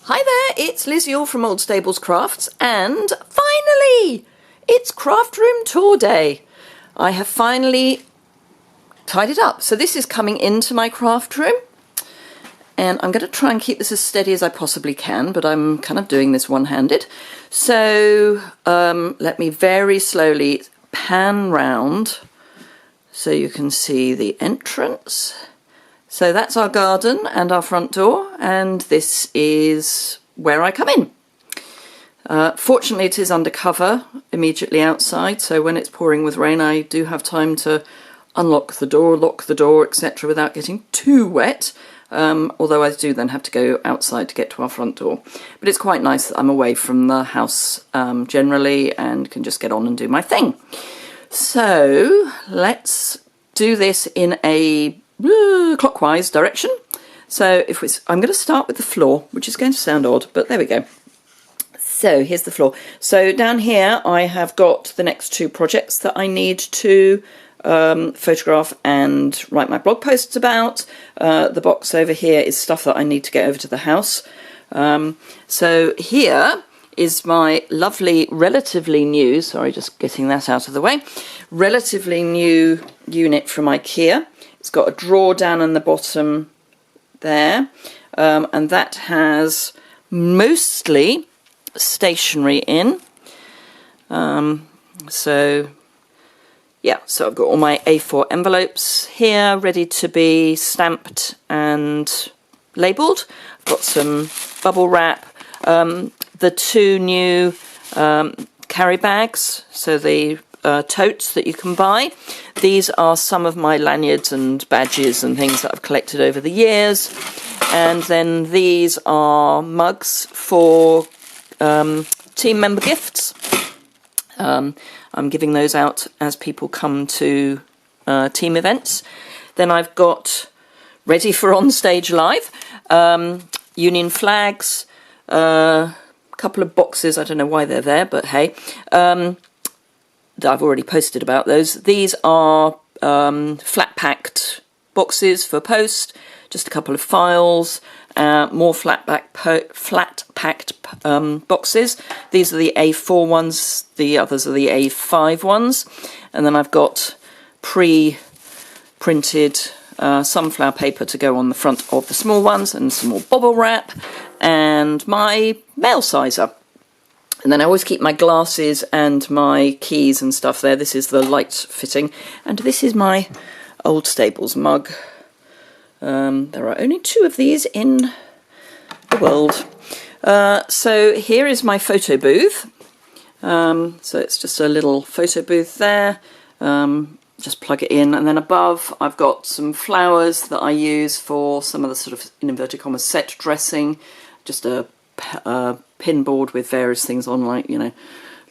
Hi there, it's Liz Yuille from Old Stables Crafts, and finally, it's craft room tour day. I have finally tied it up. So this is coming into my craft room, and I'm going to try and keep this as steady as I possibly can, but I'm kind of doing this one-handed. So let me very slowly pan round so you can see the entrance. So that's our garden and our front door, and this is where I come in. Fortunately, it is under cover immediately outside, so when it's pouring with rain, I do have time to unlock the door, lock the door, etc. without getting too wet, although I do then have to go outside to get to our front door. But it's quite nice that I'm away from the house generally and can just get on and do my thing. So let's do this in a clockwise direction. So I'm going to start with the floor, which is going to sound odd, but there we go. So here's the floor. So down here I have got the next two projects that I need to photograph and write my blog posts about. The box over here is stuff that I need to get over to the house. So here is my lovely, relatively new, sorry, just getting that out of the way, relatively new unit from IKEA. It's got a drawer down in the bottom there, and that has mostly stationery in. So yeah, so I've got all my A4 envelopes here ready to be stamped and labelled. I've got some bubble wrap, the two new carry bags, so the totes that you can buy. These are some of my lanyards and badges and things that I've collected over the years. And then these are mugs for team member gifts. I'm giving those out as people come to team events. Then I've got, ready for On Stage Live, Union flags, a couple of boxes, I don't know why they're there, but hey, I've already posted about those. These are flat packed boxes for post, just a couple of files, more flat packed boxes. These are the A4 ones, the others are the A5 ones, and then I've got pre-printed sunflower paper to go on the front of the small ones, and some more bubble wrap, and my mail sizer. And then I always keep my glasses and my keys and stuff there. This is the light fitting. And this is my Old Stables mug. There are only two of these in the world. So here is my photo booth. So it's just a little photo booth there. Just plug it in. And then above I've got some flowers that I use for some of the sort of, in inverted commas, set dressing. Just a pin board with various things on, like, you know,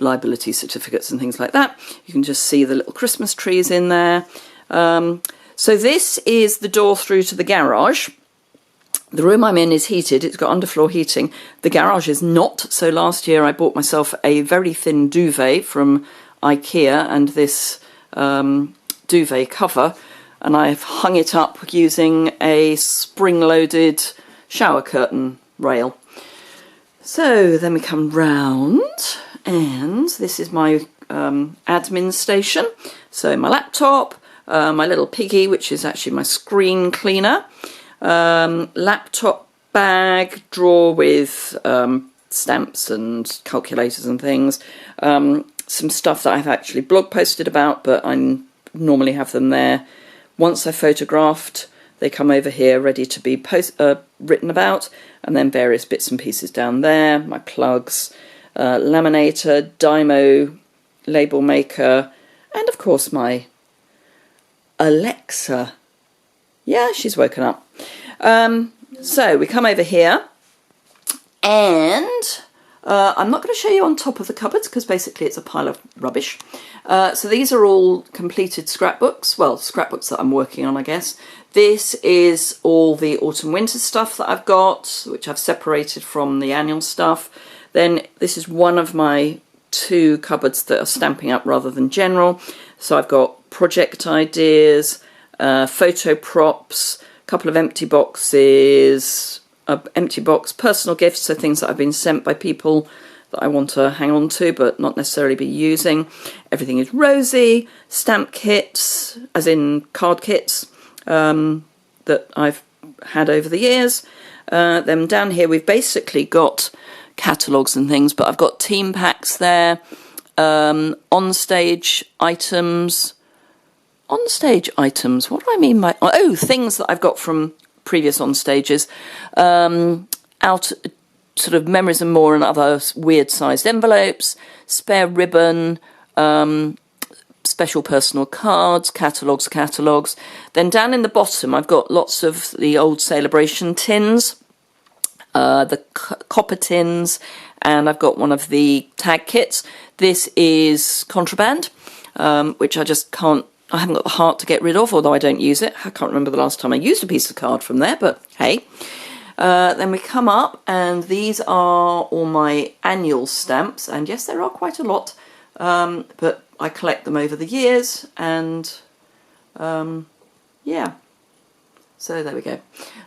liability certificates and things like that. You can just see the little Christmas trees in there. So this is the door through to the garage. The room I'm in is heated. It's got underfloor heating. The garage is not. So last year I bought myself a very thin duvet from IKEA and this duvet cover, and I've hung it up using a spring-loaded shower curtain rail. So then we come round, and this is my admin station. So my laptop, my little piggy, which is actually my screen cleaner, laptop bag, drawer with stamps and calculators and things, some stuff that I've actually blog posted about, but I normally have them there. Once I've photographed, they come over here ready to be written about, and then various bits and pieces down there, my plugs, laminator, Dymo, label maker, and of course my Alexa. Yeah, she's woken up. So we come over here, and I'm not going to show you on top of the cupboards because basically it's a pile of rubbish. So these are all completed scrapbooks, well, scrapbooks that I'm working on, I guess. This is all the autumn-winter stuff that I've got, which I've separated from the annual stuff. Then this is one of my two cupboards that are stamping up rather than general. So I've got project ideas, photo props, a couple of empty boxes, empty box, personal gifts, so things that I've been sent by people that I want to hang on to but not necessarily be using. Everything is rosy. Stamp kits, as in card kits, that I've had over the years. Then down here we've basically got catalogues and things, but I've got team packs there, on-stage items. On-stage items, what do I mean by... Oh, things that I've got from previous on-stages. Out sort of memories and more and other weird-sized envelopes, spare ribbon, special personal cards, catalogues. Then down in the bottom, I've got lots of the old Celebration tins, the copper tins, and I've got one of the tag kits. This is contraband, which I just can't... I haven't got the heart to get rid of, although I don't use it. I can't remember the last time I used a piece of card from there, but hey. Then we come up, and these are all my annual stamps, and yes, there are quite a lot, but I collect them over the years, and yeah. So there we go.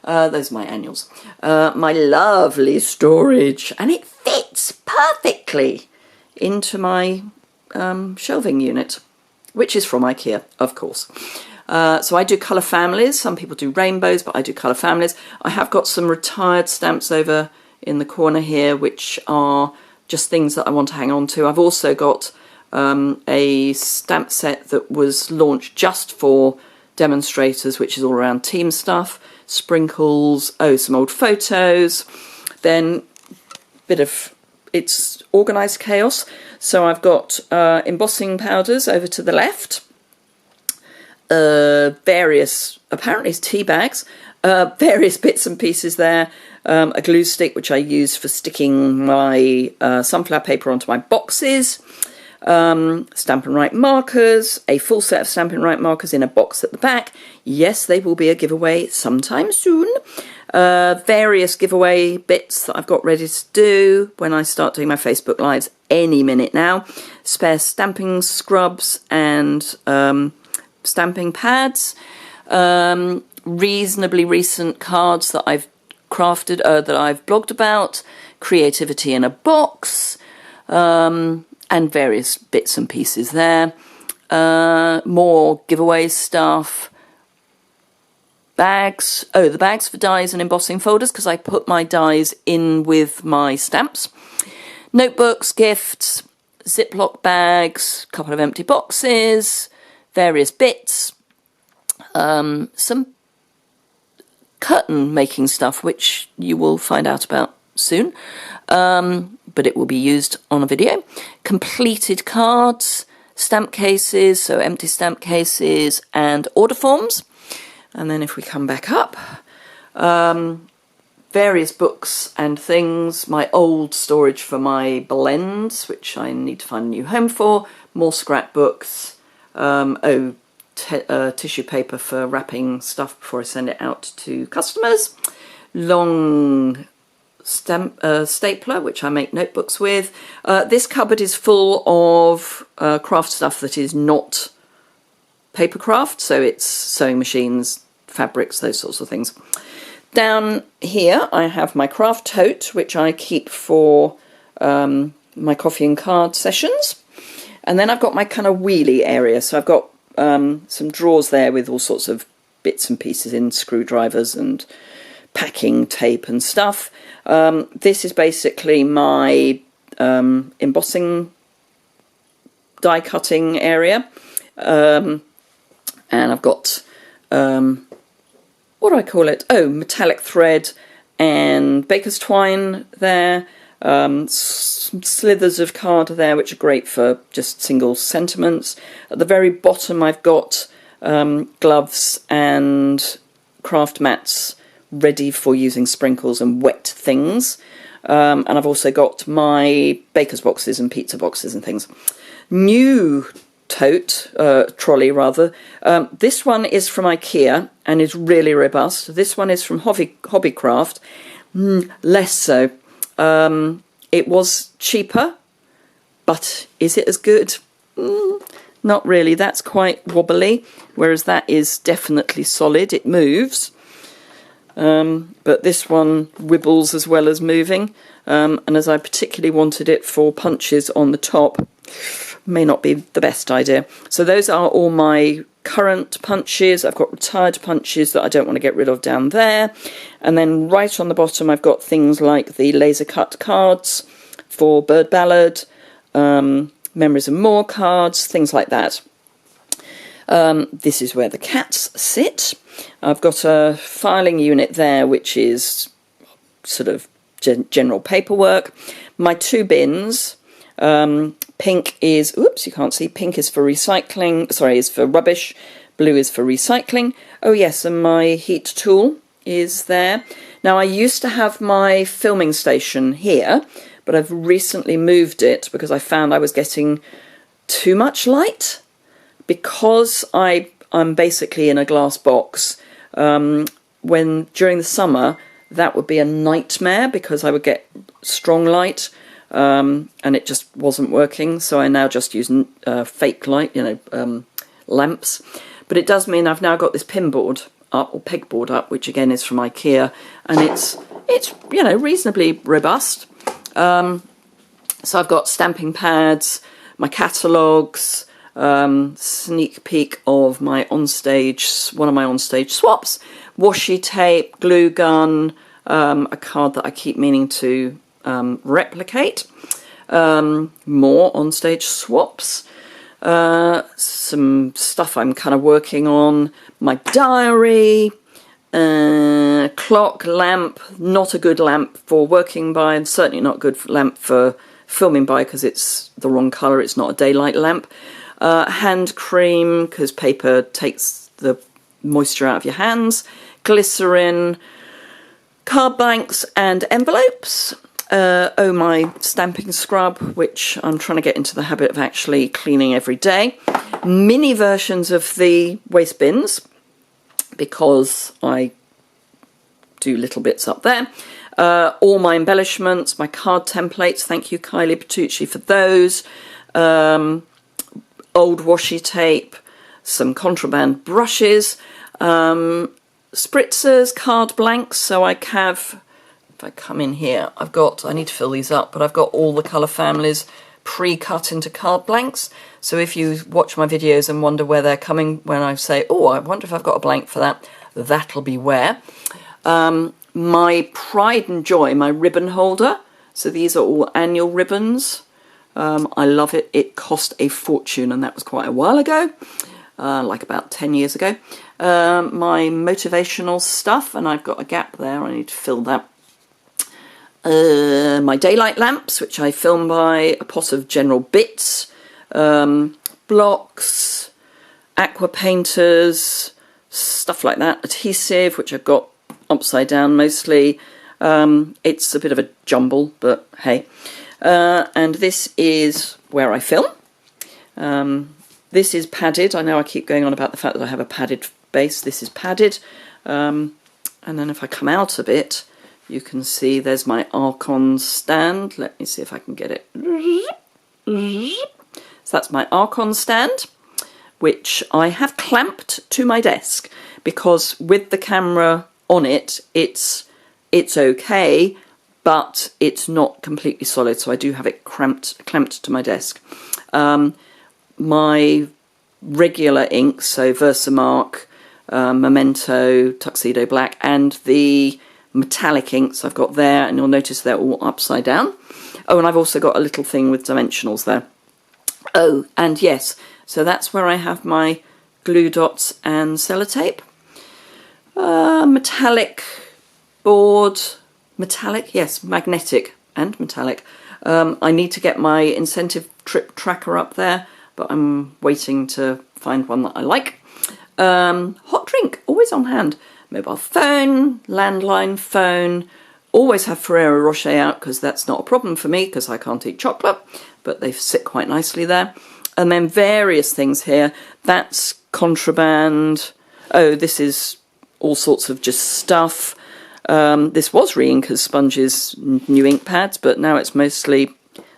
Those are my annuals. My lovely storage, and it fits perfectly into my shelving unit, which is from IKEA, of course. So I do colour families. Some people do rainbows, but I do colour families. I have got some retired stamps over in the corner here, which are just things that I want to hang on to. I've also got a stamp set that was launched just for demonstrators, which is all around team stuff, sprinkles, some old photos, then bit of... It's organised chaos. So I've got embossing powders over to the left, various, apparently it's tea bags, various bits and pieces there, a glue stick which I use for sticking my sunflower paper onto my boxes, Stamp and Write markers, a full set of Stamp and Write markers in a box at the back. Yes, they will be a giveaway sometime soon. Various giveaway bits that I've got ready to do when I start doing my Facebook Lives any minute now. Spare stamping scrubs and stamping pads. Reasonably recent cards that I've crafted, that I've blogged about. Creativity in a box. And various bits and pieces there. More giveaway stuff. Bags. Oh, the bags for dies and embossing folders, because I put my dies in with my stamps. Notebooks, gifts, Ziploc bags, a couple of empty boxes, various bits, some curtain making stuff, which you will find out about soon, but it will be used on a video. Completed cards, stamp cases, so empty stamp cases, and order forms. And then if we come back up, various books and things, my old storage for my blends, which I need to find a new home for, more scrapbooks, tissue paper for wrapping stuff before I send it out to customers, long stapler, which I make notebooks with. This cupboard is full of craft stuff that is not paper craft, so it's sewing machines, fabrics, those sorts of things. Down here I have my craft tote, which I keep for my coffee and card sessions. And then I've got my kind of wheelie area, so I've got some drawers there with all sorts of bits and pieces in, screwdrivers and packing tape and stuff. This is basically my embossing die cutting area, and I've got what do I call it? Oh, metallic thread and baker's twine there. Some slithers of card there, which are great for just single sentiments. At the very bottom I've got gloves and craft mats ready for using sprinkles and wet things. And I've also got my baker's boxes and pizza boxes and things. New tote, trolley rather. This one is from IKEA and is really robust. This one is from Hobbycraft, less so. It was cheaper, but is it as good? Not really. That's quite wobbly, whereas that is definitely solid. It moves. but this one wibbles as well as moving, and as I particularly wanted it for punches on the top, may not be the best idea. So those are all my current punches. I've got retired punches that I don't want to get rid of down there, and then right on the bottom I've got things like the laser cut cards for Bird Ballad, Memories and More cards, things like that. This is where the cats sit. I've got a filing unit there, which is sort of general paperwork. My 2 bins, pink is, oops, you can't see, pink is for recycling, sorry, is for rubbish, blue is for recycling. Oh yes, and my heat tool is there. Now I used to have my filming station here, but I've recently moved it because I found I was getting too much light. Because I'm basically in a glass box, when during the summer that would be a nightmare because I would get strong light, and it just wasn't working. So I now just use fake light, lamps. But it does mean I've now got this pinboard up, or pegboard up, which again is from IKEA, and it's reasonably robust. So I've got stamping pads, my catalogues, sneak peek of my onstage, one of my onstage swaps, washi tape, glue gun, a card that I keep meaning to replicate, more onstage swaps, some stuff I'm kind of working on, my diary, clock, lamp, not a good lamp for working by, and certainly not a good lamp for filming by because it's the wrong colour, it's not a daylight lamp. Hand cream, because paper takes the moisture out of your hands, glycerin, card blanks and envelopes. My stamping scrub, which I'm trying to get into the habit of actually cleaning every day. Mini versions of the waste bins, because I do little bits up there. All my embellishments, my card templates, thank you Kylie Petrucci for those. Old washi tape, some contraband brushes, spritzers, card blanks. So I have, if I come in here, I need to fill these up, but I've got all the colour families pre-cut into card blanks. So if you watch my videos and wonder where they're coming, when I say, oh, I wonder if I've got a blank for that, that'll be where. My pride and joy, my ribbon holder. So these are all annual ribbons. I love it. It cost a fortune, and that was quite a while ago, like about 10 years ago. My motivational stuff, and I've got a gap there. I need to fill that. My daylight lamps, which I film by, a pot of general bits, blocks, aqua painters, stuff like that. Adhesive, which I've got upside down mostly. It's a bit of a jumble, but hey. And this is where I film. This is padded. I know I keep going on about the fact that I have a padded base. This is padded. And then if I come out a bit, you can see there's my Archon stand. Let me see if I can get it. So that's my Archon stand, which I have clamped to my desk, because with the camera on it, it's okay, but it's not completely solid, so I do have it clamped to my desk. My regular inks, so Versamark, Memento, Tuxedo Black, and the metallic inks I've got there, and you'll notice they're all upside down. Oh, and I've also got a little thing with dimensionals there. Oh, and yes, so that's where I have my glue dots and sellotape. Metallic board. Metallic? Yes, magnetic and metallic. I need to get my incentive trip tracker up there, but I'm waiting to find one that I like. Hot drink, always on hand. Mobile phone, landline phone. Always have Ferrero Rocher out, because that's not a problem for me, because I can't eat chocolate, but they sit quite nicely there. And then various things here. That's contraband. Oh, this is all sorts of just stuff. This was re-Inkers Sponges new ink pads, but now it's mostly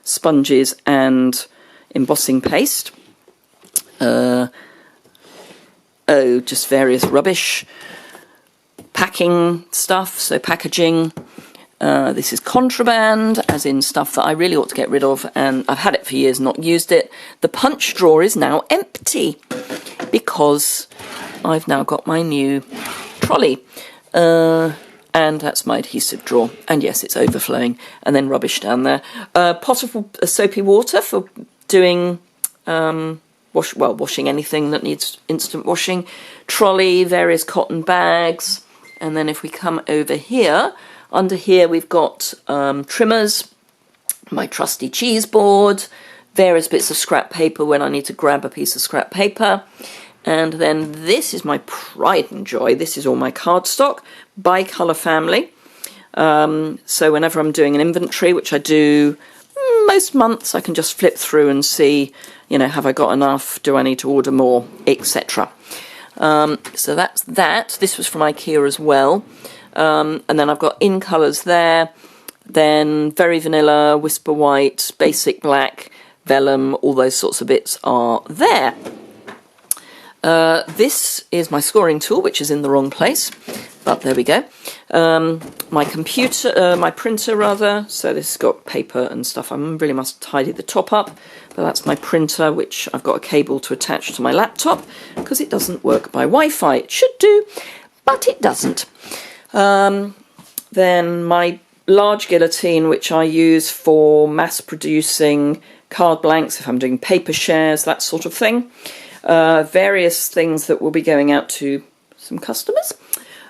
sponges and embossing paste. Just various rubbish. packing stuff, so packaging. This is contraband, as in stuff that I really ought to get rid of, and I've had it for years, not used it. The punch drawer is now empty because I've now got my new trolley. And that's my adhesive drawer. And yes, it's overflowing. And then rubbish down there. Pot of soapy water for doing, washing anything that needs instant washing. Trolley, various cotton bags. And then if we come over here, under here we've got trimmers, my trusty cheese board, various bits of scrap paper when I need to grab a piece of scrap paper. And then this is my pride and joy. This is all my cardstock by colour family. So whenever I'm doing an inventory, which I do most months, I can just flip through and see, you know, have I got enough? Do I need to order more? Etc. So that's that. This was from IKEA as well. And then I've got in colours there. Then Very Vanilla, Whisper White, Basic Black, Vellum, all those sorts of bits are there. This is my scoring tool, which is in the wrong place, but there we go. My computer, my printer rather, so this has got paper and stuff. I really must tidy the top up, but that's my printer, which I've got a cable to attach to my laptop, because it doesn't work by Wi-Fi. It should do, but it doesn't. Then my large guillotine, which I use for mass producing card blanks, if I'm doing paper shares, that sort of thing. Various things that will be going out to some customers.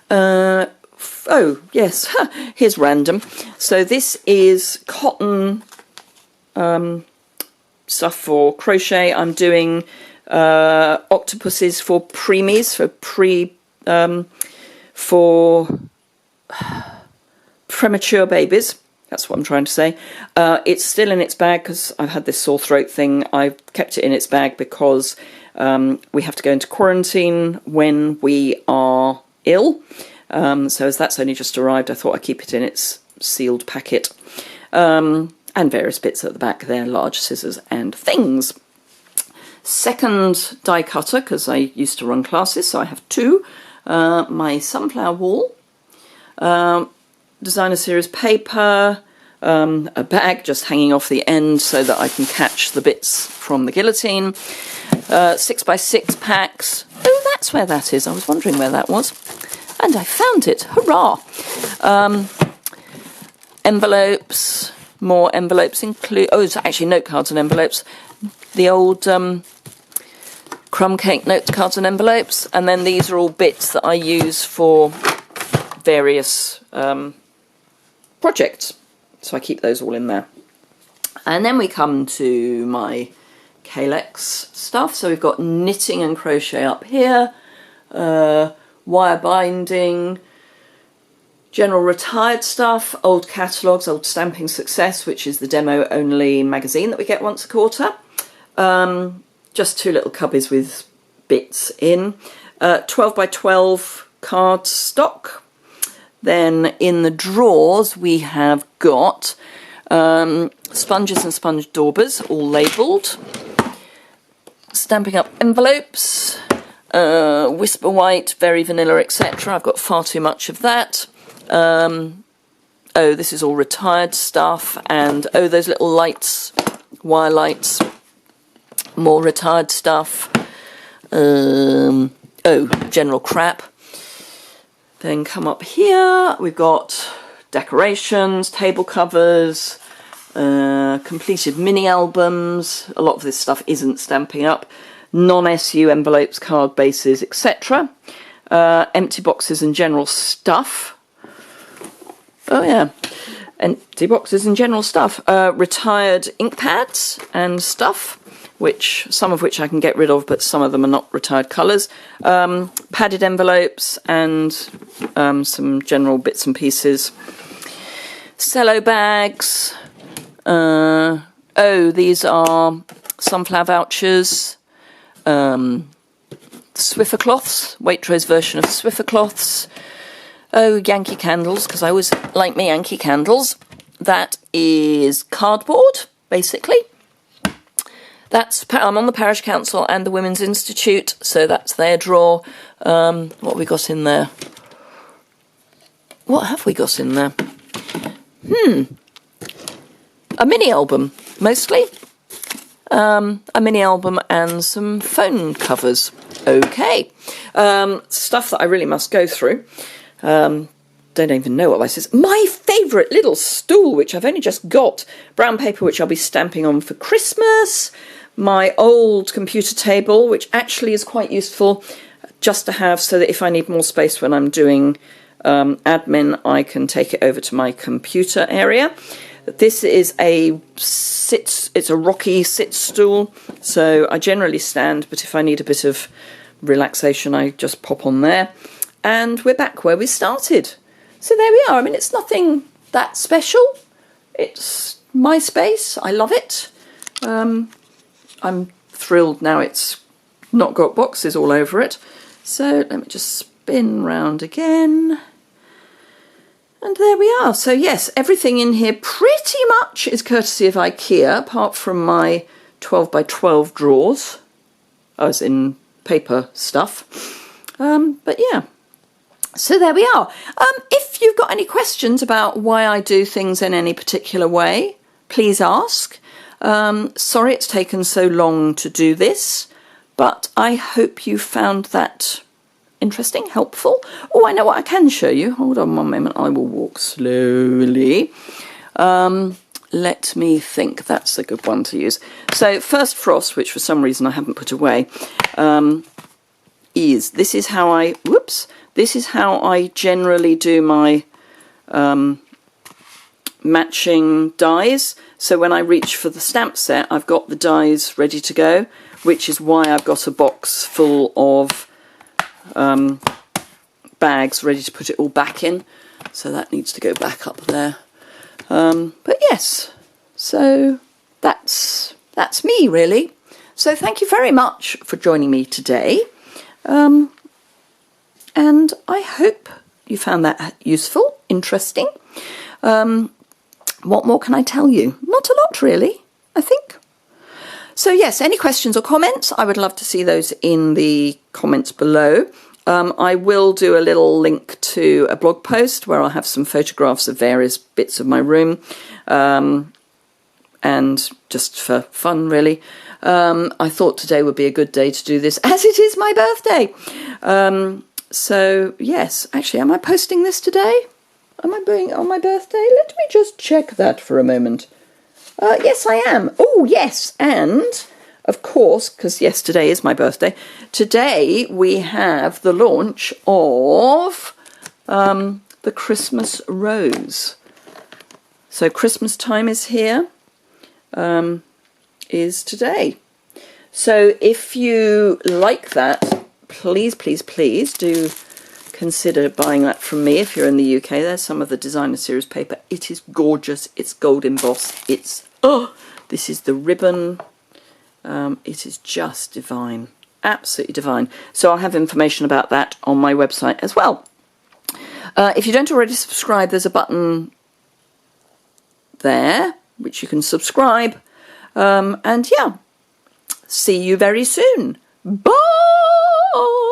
Oh, yes, here's random. So this is cotton stuff for crochet. I'm doing octopuses for preemies, for premature babies. That's what I'm trying to say. It's still in its bag because I've had this sore throat thing. I've kept it in its bag because we have to go into quarantine when we are ill. So as that's only just arrived, I thought I'd keep it in its sealed packet. And various bits at the back there, large scissors and things. Second die cutter, because I used to run classes, so I have two. My sunflower wall. Designer series paper, a bag just hanging off the end so that I can catch the bits from the guillotine, 6x6 packs. Oh, that's where that is. I was wondering where that was. And I found it. Hurrah! Envelopes, more envelopes include... Oh, it's actually note cards and envelopes. The old crumb cake note cards and envelopes. And then these are all bits that I use for various... projects, so I keep those all in there. And then we come to my Calyx stuff. So we've got knitting and crochet up here, wire binding, general retired stuff, old catalogues, old Stamping Success, which is the demo only magazine that we get once a quarter. Just two little cubbies with bits in, 12x12 card stock. Then in the drawers we have got sponges and sponge daubers, all labelled. Stamping up envelopes, Whisper White, Very Vanilla, etc. I've got far too much of that. Oh, this is all retired stuff. And oh, those little lights, wire lights, more retired stuff. Oh, general crap. Then come up here, we've got decorations, table covers, completed mini albums. A lot of this stuff isn't stamping up. Non-SU envelopes, card bases, etc. Empty boxes and general stuff. Oh yeah, empty boxes and general stuff. Retired ink pads and stuff, which some of which I can get rid of, but some of them are not retired colours. Padded envelopes and some general bits and pieces. Cello bags. Oh, these are sunflower vouchers. Swiffer cloths, Waitrose version of Swiffer cloths. Oh, Yankee candles, because I always like my Yankee candles. That is cardboard, basically. I'm on the Parish Council and the Women's Institute, so that's their drawer. What have we got in there? what have we got in there? A mini album, mostly. A mini album and some phone covers. Okay. Stuff that I really must go through. Don't even know what this is. My favourite little stool, which I've only just got. Brown paper, which I'll be stamping on for Christmas. My old computer table, which actually is quite useful just to have so that if I need more space when I'm doing admin, I can take it over to my computer area. This is it's a rocky sit stool, so I generally stand, but if I need a bit of relaxation, I just pop on there. And we're back where we started. So there we are. I mean, it's nothing that special. It's my space. I love it. I'm thrilled now it's not got boxes all over it. So let me just spin round again. And there we are. So yes, everything in here pretty much is courtesy of IKEA, apart from my 12 by 12 drawers, as in paper stuff. But yeah. So there we are. If you've got any questions about why I do things in any particular way, please ask. Sorry it's taken so long to do this, but I hope you found that interesting, helpful. Oh, I know what I can show you. Hold on one moment. I will walk slowly. Let me think. That's a good one to use. So first frost, which for some reason I haven't put away, this is how I generally do my matching dies. So when I reach for the stamp set, I've got the dies ready to go, which is why I've got a box full of bags ready to put it all back in. So that needs to go back up there. But yes, so that's me really. So thank you very much for joining me today. And I hope you found that useful, interesting. What more can I tell you? Not a lot, really, I think. So yes, any questions or comments, I would love to see those in the comments below. I will do a little link to a blog post where I'll have some photographs of various bits of my room. And just for fun, really. I thought today would be a good day to do this, as it is my birthday. So, yes, actually, am I posting this today? Am I doing it on my birthday? Let me just check that for a moment. Yes, I am. Oh, yes, and, of course, because yesterday is my birthday, today we have the launch of the Christmas Rose. So Christmas time is here, is today. So if you like that, please, please, please do consider buying that from me if you're in the UK. There's some of the designer series paper. It is gorgeous. It's gold embossed. It's, this is the ribbon. It is just divine. Absolutely divine. So I'll have information about that on my website as well. If you don't already subscribe, there's a button there which you can subscribe. And yeah, see you very soon. Bye!